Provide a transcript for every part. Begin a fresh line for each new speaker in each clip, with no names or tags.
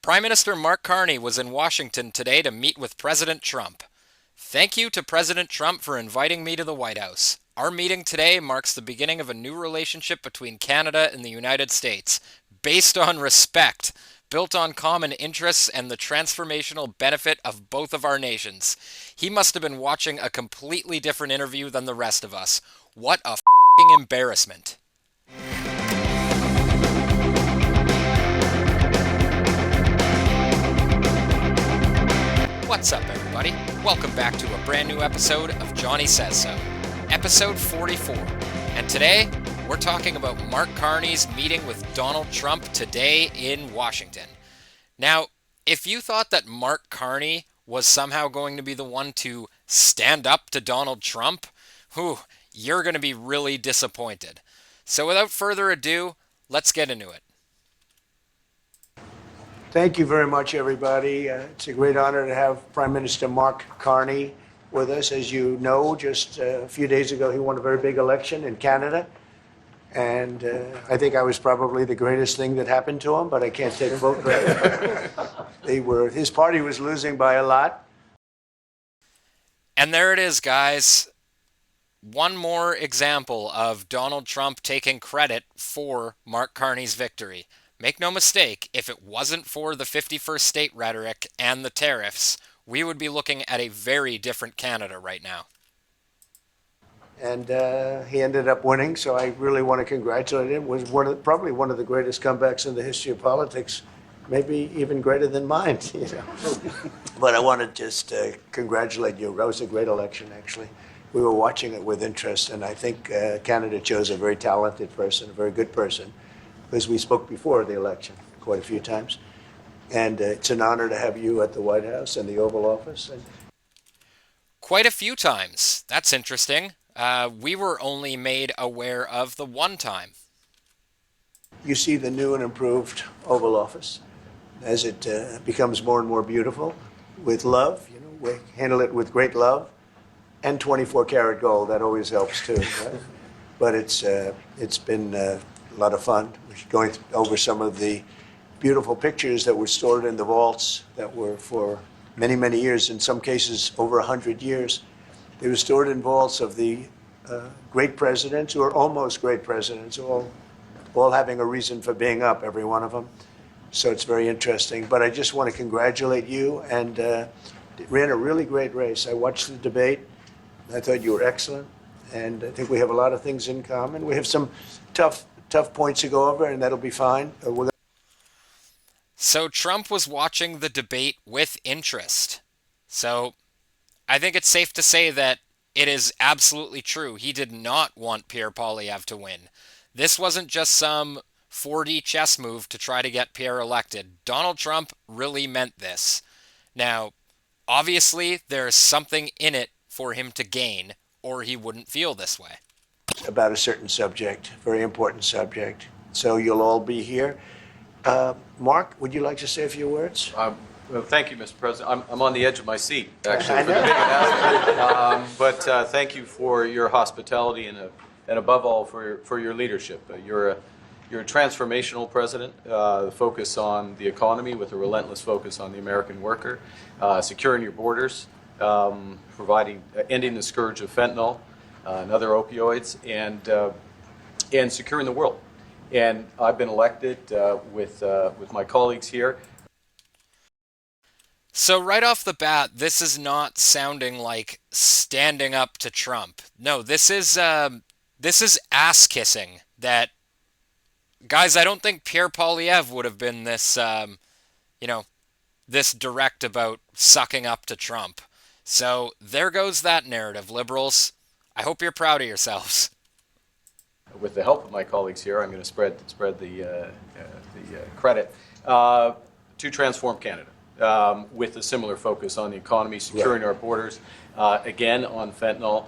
Prime Minister Mark Carney was in Washington today to meet with President Trump. Thank you to President Trump for inviting me to the White House. Our meeting today marks the beginning of a new relationship between Canada and the United States, based on respect, built on common interests and the transformational benefit of both of our nations. He must have been watching a completely different interview than the rest of us. What a f***ing embarrassment. What's up, everybody? Welcome back to a brand new episode of Jonny Says So, episode 44. And today, we're talking about Mark Carney's meeting with Donald Trump today in Washington. Now, if you thought that Mark Carney was somehow going to be the one to stand up to Donald Trump, you're going to be really disappointed. So without further ado, let's get into it.
Thank you very much, everybody. It's a great honor to have Prime Minister Mark Carney with us. As you know, just a few days ago, he won a very big election in Canada. And I think I was probably the greatest thing that happened to him, but I can't take full credit. His party was losing by a lot.
And there it is, guys. One more example of Donald Trump taking credit for Mark Carney's victory. Make no mistake, if it wasn't for the 51st state rhetoric and the tariffs, we would be looking at a very different Canada right now.
And he ended up winning, so I really want to congratulate him. It was probably one of the greatest comebacks in the history of politics, maybe even greater than mine. But I want to just congratulate you. That was a great election, actually. We were watching it with interest, and I think Canada chose a very talented person, a very good person, because we spoke before the election quite a few times. And it's an honor to have you at the White House and the Oval Office.
Quite a few times. That's interesting. We were only made aware of the one time.
You see the new and improved Oval Office as it becomes more and more beautiful with love. We handle it with great love and 24-karat gold. That always helps too. Right? But it's been a lot of fun. We're going over some of the beautiful pictures that were stored in the vaults that were for many, many years, in some cases over 100 years. They were stored in vaults of the great presidents, or almost great presidents, all having a reason for being up, every one of them. So it's very interesting. But I just want to congratulate you, and ran a really great race. I watched the debate. I thought you were excellent, and I think we have a lot of things in common. We have some tough points to go over, and that'll be fine.
So Trump was watching the debate with interest. So I think it's safe to say that it is absolutely true. He did not want Pierre Poilievre to win. This wasn't just some 4D chess move to try to get Pierre elected. Donald Trump really meant this. Now, obviously, there's something in it for him to gain, or he wouldn't feel this way.
About a certain subject, very important subject. So you'll all be here. Mark, would you like to say a few words?
Well, thank you, Mr. President. I'm on the edge of my seat, actually,
I
for the big announcement. But thank you for your hospitality and above all for your leadership. You're a transformational president. The focus on the economy with a relentless focus on the American worker, securing your borders, ending the scourge of fentanyl and other opioids, and securing the world. And I've been elected with my colleagues here.
So right off the bat, this is not sounding like standing up to Trump. No, this is ass kissing. That, guys, I don't think Pierre Poilievre would have been this, this direct about sucking up to Trump. So there goes that narrative, liberals. I hope you're proud of yourselves.
With the help of my colleagues here, I'm going to spread the credit to transform Canada with a similar focus on the economy, securing our borders, again on fentanyl,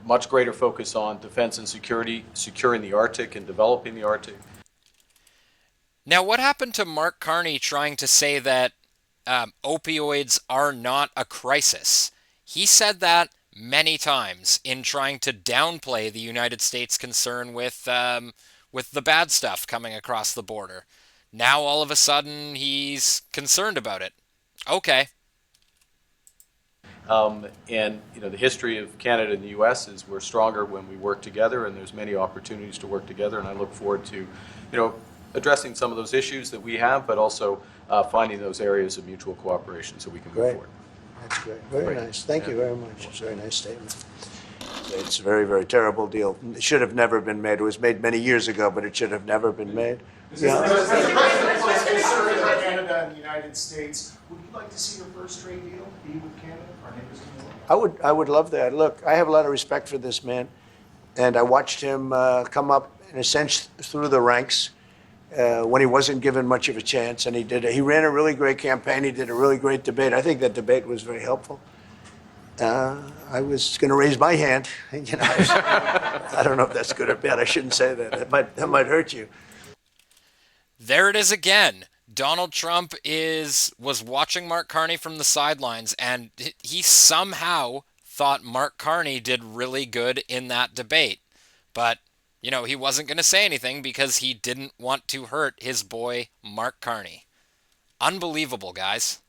much greater focus on defense and security, securing the Arctic and developing the Arctic.
Now, what happened to Mark Carney trying to say that opioids are not a crisis? He said that many times in trying to downplay the United States' concern with the bad stuff coming across the border. Now all of a sudden he's concerned about it. Okay.
And the history of Canada and the U.S. is we're stronger when we work together, and there's many opportunities to work together. And I look forward to, addressing some of those issues that we have, but also finding those areas of mutual cooperation so we can move
Great.
forward.
That's great. Very
Great.
nice. Thank you very much. It's a very nice statement. It's a very, very terrible deal. It should have never been made. It was made many years ago, but it should have never been made.
Mr. President, was concerned about Canada and the United States. Would you like to see your first trade deal be with Canada, our neighbors in the world?
I would love that. Look, I have a lot of respect for this man, and I watched him come up in a sense through the ranks when he wasn't given much of a chance, and he ran a really great campaign. He did a really great debate. I think that debate was very helpful. I was going to raise my hand. I don't know if that's good or bad. I shouldn't say that. That might hurt you.
There it is again. Donald Trump was watching Mark Carney from the sidelines, and he somehow thought Mark Carney did really good in that debate. But, he wasn't going to say anything because he didn't want to hurt his boy, Mark Carney. Unbelievable, guys.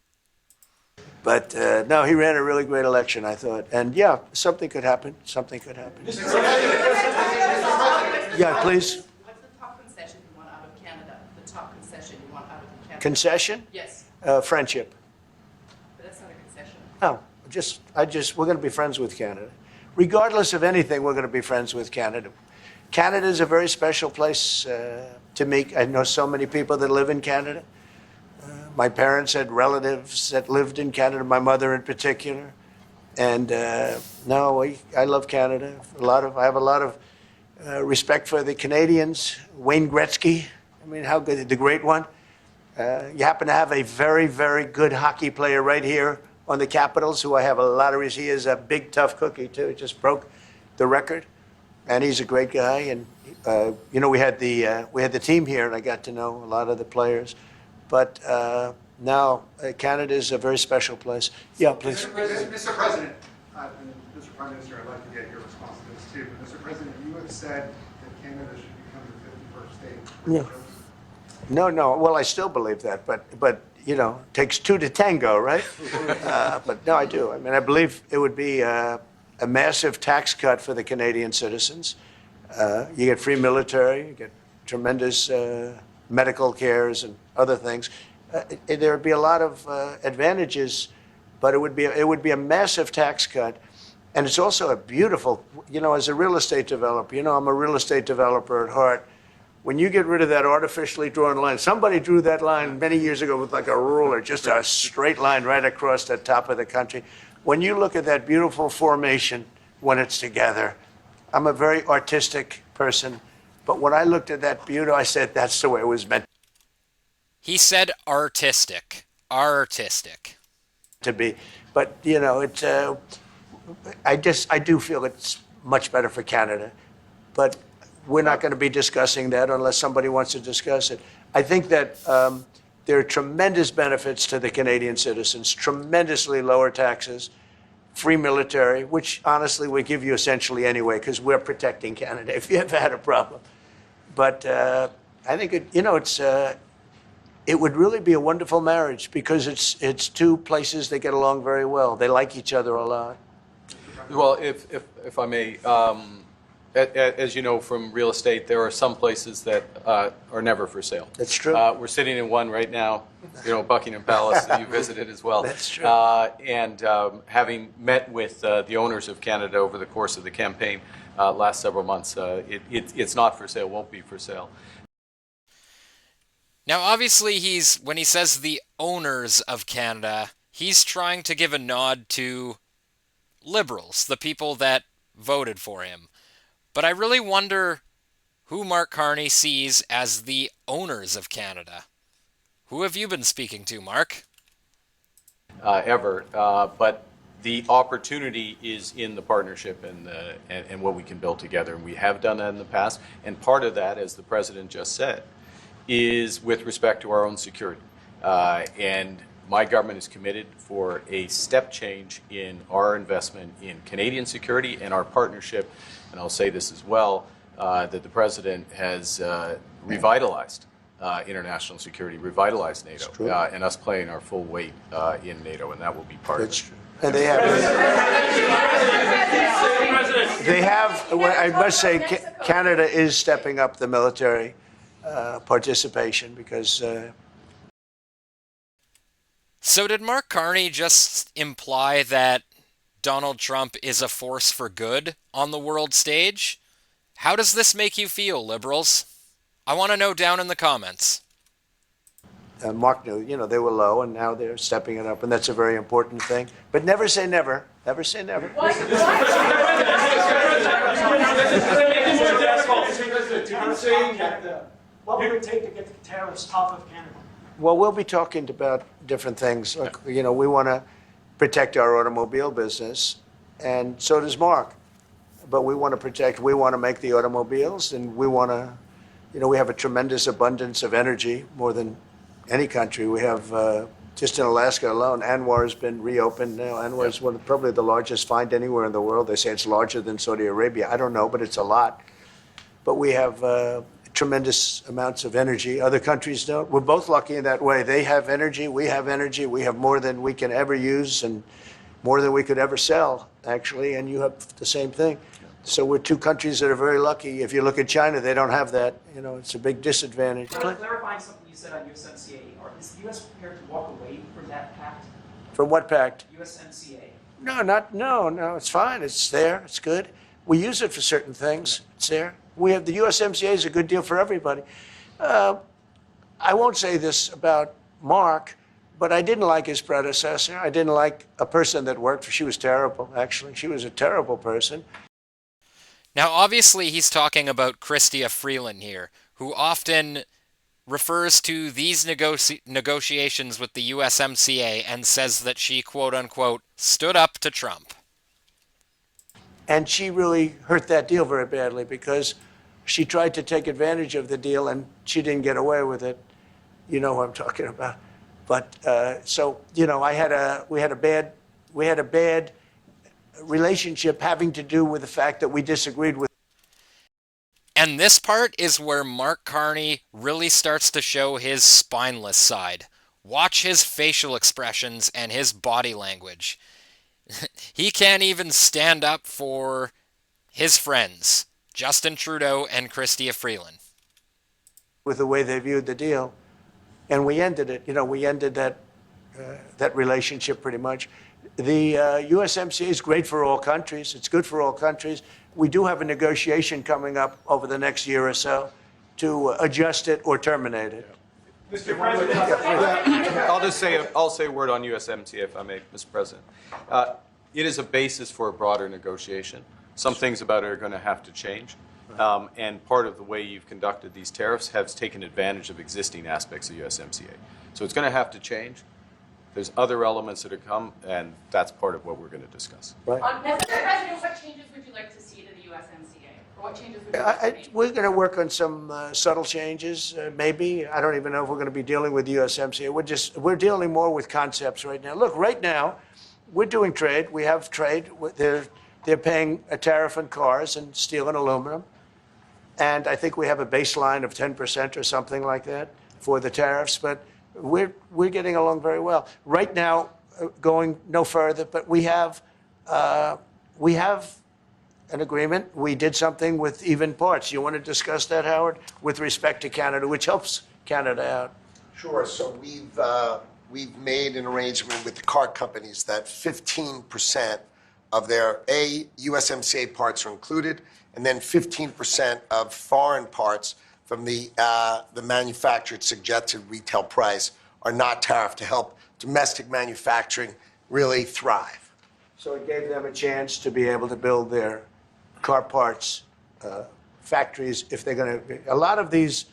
But no, he ran a really great election, I thought. And yeah, something could happen. Something could happen. Yeah, please.
What's the top concession you want out of Canada? The top concession you want out of Canada?
Concession?
Yes,
Friendship.
but that's not a concession.
No, we're going to be friends with Canada. Regardless of anything, we're going to be friends with Canada. Canada is a very special place to me. I know so many people that live in Canada. My parents had relatives that lived in Canada, my mother in particular. And no, I love Canada. I have a lot of respect for the Canadians. Wayne Gretzky, how good, the great one. You happen to have a very, very good hockey player right here on the Capitals, who I have a lot of respect. He is a big, tough cookie, too. He just broke the record. And he's a great guy. And, we had the team here, and I got to know a lot of the players. But now Canada is a very special place. Yeah, please.
Mr. President, and Mr. Prime Minister, I'd like to get your response to this too. But Mr. President, you have said that Canada should become the 51st state.
Yeah. No. Well, I still believe that, but it takes two to tango, right? But no, I do. I believe it would be a massive tax cut for the Canadian citizens. You get free military, you get tremendous medical cares and other things. There would be a lot of advantages, but it would be a massive tax cut. And it's also a beautiful, as a real estate developer, I'm a real estate developer at heart. When you get rid of that artificially drawn line, somebody drew that line many years ago with like a ruler, just a straight line right across the top of the country. When you look at that beautiful formation when it's together, I'm a very artistic person, but when I looked at that beauty, I said, that's the way it was meant
He said artistic. Artistic.
to be. But, I do feel it's much better for Canada. But we're not going to be discussing that unless somebody wants to discuss it. I think that there are tremendous benefits to the Canadian citizens, tremendously lower taxes, free military, which honestly we give you essentially anyway because we're protecting Canada if you ever had a problem. But I think it would really be a wonderful marriage because it's two places that get along very well. They like each other a lot.
Well, if I may, as you know from real estate, there are some places that are never for sale.
That's true.
We're sitting in one right now, Buckingham Palace, that you visited as well.
That's true.
And having met with the owners of Canada over the course of the campaign last several months, it's not for sale, won't be for sale.
Now, obviously, when he says the owners of Canada, he's trying to give a nod to Liberals, the people that voted for him. But I really wonder who Mark Carney sees as the owners of Canada. Who have you been speaking to, Mark?
But the opportunity is in the partnership and what we can build together. And we have done that in the past. And part of that, as the President just said, is with respect to our own security. And my government is committed for a step change in our investment in Canadian security and our partnership. And I'll say this as well, that the President has revitalized international security, revitalize NATO,
true.
and us playing our full weight in NATO, and that will be part
That's
of it.
true. And they have, I must say, Canada is stepping up the military participation because
So did Mark Carney just imply that Donald Trump is a force for good on the world stage? How does this make you feel, liberals? I want to know down in the comments.
Mark knew, they were low, and now they're stepping it up, and that's a very important thing. But never say never. Never say never.
What would it take to get the tariffs top of Canada?
Well, we'll be talking about different things. Like, we want to protect our automobile business, and so does Mark. But we want to make the automobiles, and we want to, we have a tremendous abundance of energy, more than any country. We have, just in Alaska alone, ANWR has been reopened now. ANWR is probably the largest find anywhere in the world. They say it's larger than Saudi Arabia. I don't know, but it's a lot. But we have tremendous amounts of energy. Other countries don't. We're both lucky in that way. They have energy. We have energy. We have more than we can ever use and more than we could ever sell, actually. And you have the same thing. So we're two countries that are very lucky. If you look at China, they don't have that. It's a big disadvantage.
Clarifying something you said on USMCA, is the U.S. prepared to walk away from that pact?
From what pact?
USMCA.
No, it's fine. It's there. It's good. We use it for certain things. It's there. We have the USMCA is a good deal for everybody. I won't say this about Mark, but I didn't like his predecessor. I didn't like a person that worked for. She was terrible, actually. She was a terrible person.
Now, obviously, he's talking about Christia Freeland here, who often refers to these negotiations with the USMCA and says that she, quote-unquote, stood up to Trump.
And she really hurt that deal very badly because she tried to take advantage of the deal and she didn't get away with it. You know who I'm talking about. But we had a bad relationship having to do with the fact that we disagreed with.
And this part is where Mark Carney really starts to show his spineless side. Watch his facial expressions and his body language. He can't even stand up for his friends, Justin Trudeau and Christia Freeland.
With the way they viewed the deal. And we ended it. We ended that relationship pretty much. The USMCA is great for all countries. It's good for all countries. We do have a negotiation coming up over the next year or so to adjust it or terminate it.
Mr. President,
I'll say a word on USMCA, if I may, Mr. President. It is a basis for a broader negotiation. Some things about it are going to have to change. And part of the way you've conducted these tariffs has taken advantage of existing aspects of USMCA. So it's going to have to change. There's other elements that have come, and that's part of what we're going to discuss.
Right.
Mr. President, what changes would you like to see to the USMCA? Or what changes would you like to see?
We're going to work on some subtle changes, maybe. I don't even know if we're going to be dealing with USMCA. We're dealing more with concepts right now. Look, right now, we're doing trade. We have trade. They're paying a tariff on cars and steel and aluminum. And I think we have a baseline of 10% or something like that for the tariffs. But we're getting along very well. Right now, going no further, but we have an agreement. We did something with even parts. You want to discuss that, Howard, with respect to Canada, which helps Canada out?
Sure. So we've made an arrangement with the car companies that 15% of their USMCA parts are included, and then 15% of foreign parts from the manufactured suggested retail price are not tariffed to help domestic manufacturing really thrive.
So it gave them a chance to be able to build their car parts factories if they're going to. A lot of these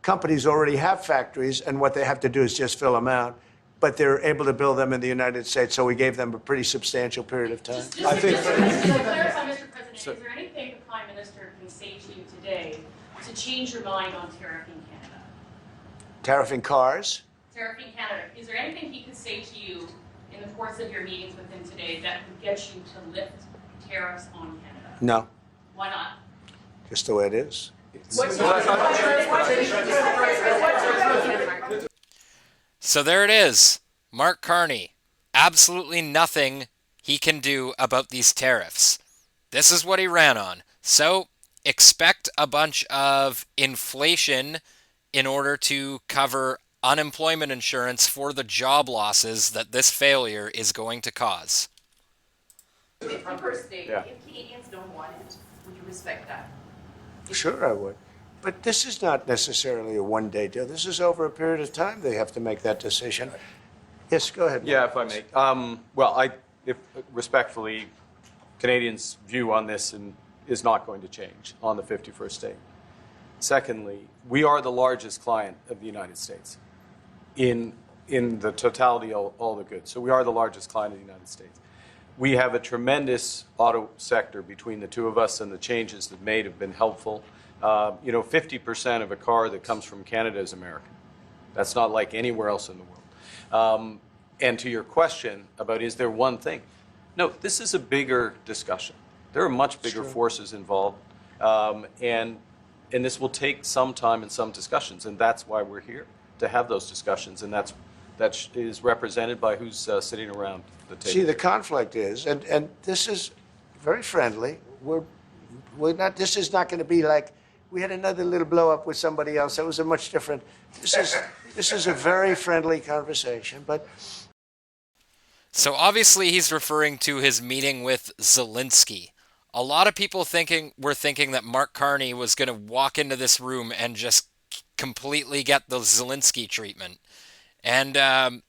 companies already have factories, and what they have to do is just fill them out. But they're able to build them in the United States, so we gave them a pretty substantial period of time.
Just to clarify, Mr. President, is there anything the Prime Minister can say to you today to change your mind on tariffing Canada?
Tariffing cars?
Tariffing Canada. Is there anything he could say to you in the course of your meetings with him today that would get you to lift tariffs on Canada?
No,
Why not?
just the way it is.
So there it is. Mark Carney. Absolutely nothing he can do about these tariffs. This is what he ran on. So expect a bunch of inflation in order to cover unemployment insurance for the job losses that this failure is going to cause.
50% state,
Yeah.
if Canadians don't want it, would you respect that?
Sure, I would. But this is not necessarily a one-day deal. This is over a period of time they have to make that decision. Yes, go ahead.
Yeah, if I may. If respectfully, Canadians' view on this is not going to change on the 51st state. Secondly, we are the largest client of the United States in the totality of all the goods. So we are the largest client of the United States. We have a tremendous auto sector between the two of us, and the changes that made have been helpful. 50% of a car that comes from Canada is American. That's not like anywhere else in the world. And to your question about is there one thing? No, this is a bigger discussion. There are much bigger forces involved, and this will take some time and some discussions, and that's why we're here, to have those discussions, and that is represented by who's sitting around the table.
See, the conflict is, and this is very friendly. We're not. This is not going to be like we had another little blow up with somebody else. That was a much different. This is a very friendly conversation, but.
So obviously he's referring to his meeting with Zelensky. A lot of people were thinking that Mark Carney was going to walk into this room and just completely get the Zelensky treatment. And I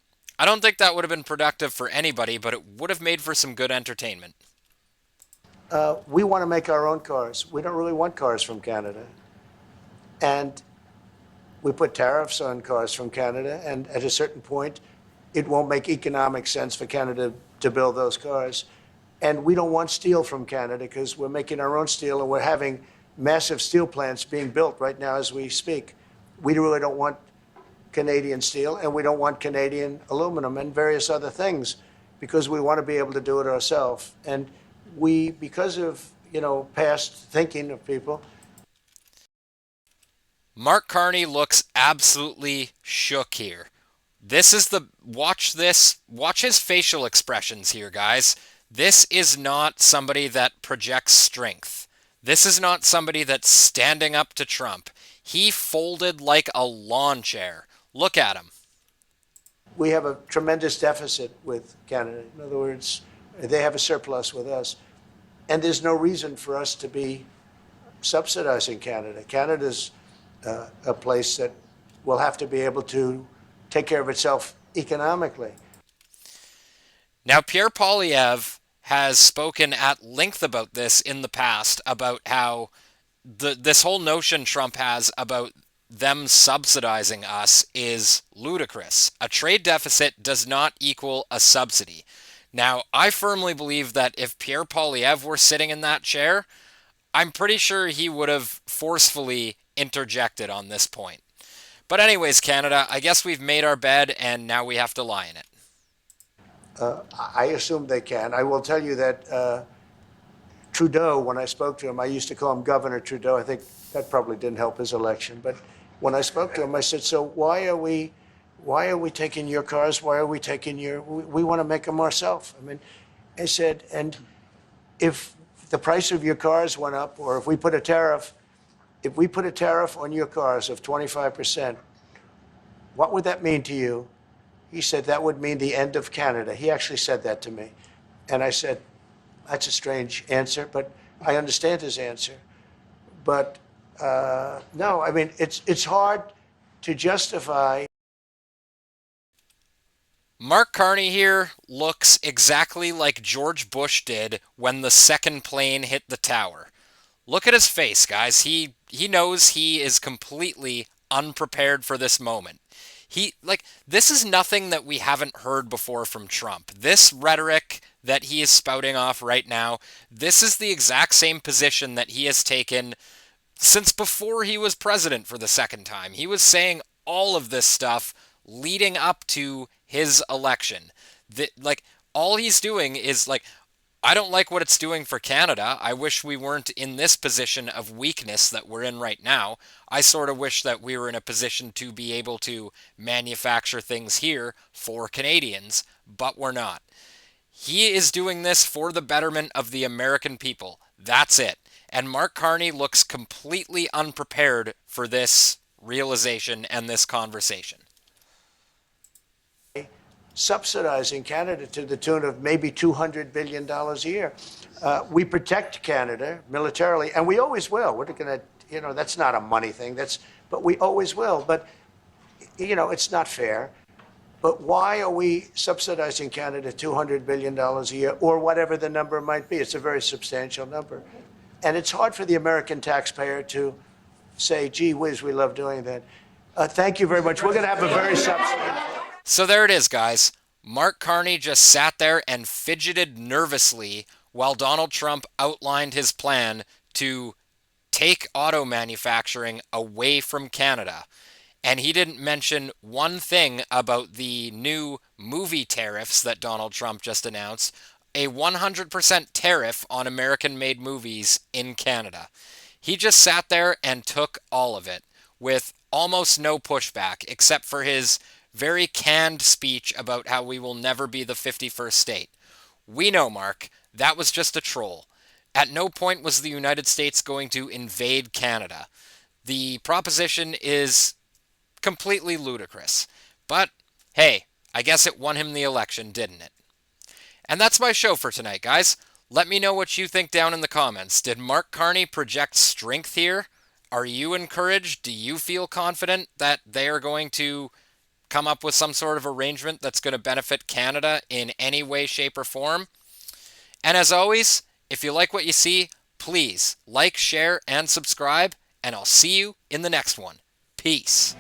don't think that would have been productive for anybody, but it would have made for some good entertainment.
We want to make our own cars. We don't really want cars from Canada. And we put tariffs on cars from Canada, and at a certain point, it won't make economic sense for Canada to build those cars. And we don't want steel from Canada because we're making our own steel, and we're having massive steel plants being built right now as we speak. We really don't want Canadian steel, and we don't want Canadian aluminum and various other things because we want to be able to do it ourselves. And we, because of, past thinking of people.
Mark Carney looks absolutely shook here. Watch his facial expressions here, guys. This is not somebody that projects strength. This is not somebody that's standing up to Trump. He folded like a lawn chair. Look at him.
We have a tremendous deficit with Canada. In other words, they have a surplus with us. And there's no reason for us to be subsidizing Canada. Canada's a place that will have to be able to take care of itself economically.
Now, Pierre Poilievre has spoken at length about this in the past, about how this whole notion Trump has about them subsidizing us is ludicrous. A trade deficit does not equal a subsidy. Now, I firmly believe that if Pierre Poilievre were sitting in that chair, I'm pretty sure he would have forcefully interjected on this point. But anyways, Canada, I guess we've made our bed and now we have to lie in it.
I assume they can. I will tell you that Trudeau, when I spoke to him, I used to call him Governor Trudeau. I think that probably didn't help his election. But when I spoke to him, I said, so why are we taking your cars? Why are we taking we want to make them ourselves. I mean, I said, and if the price of your cars went up, or if we put a tariff on your cars of 25%, what would that mean to you? He said, that would mean the end of Canada. He actually said that to me. And I said, that's a strange answer, but I understand his answer. But no, I mean, it's hard to justify.
Mark Carney here looks exactly like George Bush did when the second plane hit the tower. Look at his face, guys. He knows he is completely unprepared for this moment. This is nothing that we haven't heard before from Trump. This rhetoric that he is spouting off right now, this is the exact same position that he has taken since before he was president for the second time. He was saying all of this stuff leading up to his election. All he's doing is I don't like what it's doing for Canada. I wish we weren't in this position of weakness that we're in right now. I sort of wish that we were in a position to be able to manufacture things here for Canadians, but we're not. He is doing this for the betterment of the American people. That's it. And Mark Carney looks completely unprepared for this realization and this conversation.
Subsidizing Canada to the tune of maybe $200 billion a year. We protect Canada militarily, and we always will. We're going to, that's not a money thing. But we always will. But, it's not fair. But why are we subsidizing Canada $200 billion a year, or whatever the number might be? It's a very substantial number. And it's hard for the American taxpayer to say, gee whiz, we love doing that. Thank you very much. We're going to have a very substantial...
So there it is, guys. Mark Carney just sat there and fidgeted nervously while Donald Trump outlined his plan to take auto manufacturing away from Canada. And he didn't mention one thing about the new movie tariffs that Donald Trump just announced, a 100% tariff on American-made movies in Canada. He just sat there and took all of it with almost no pushback, except for his very canned speech about how we will never be the 51st state. We know, Mark, that was just a troll. At no point was the United States going to invade Canada. The proposition is completely ludicrous. But, hey, I guess it won him the election, didn't it? And that's my show for tonight, guys. Let me know what you think down in the comments. Did Mark Carney project strength here? Are you encouraged? Do you feel confident that they are going to come up with some sort of arrangement that's going to benefit Canada in any way, shape, or form? And as always, if you like what you see, please like, share, and subscribe, and I'll see you in the next one. Peace.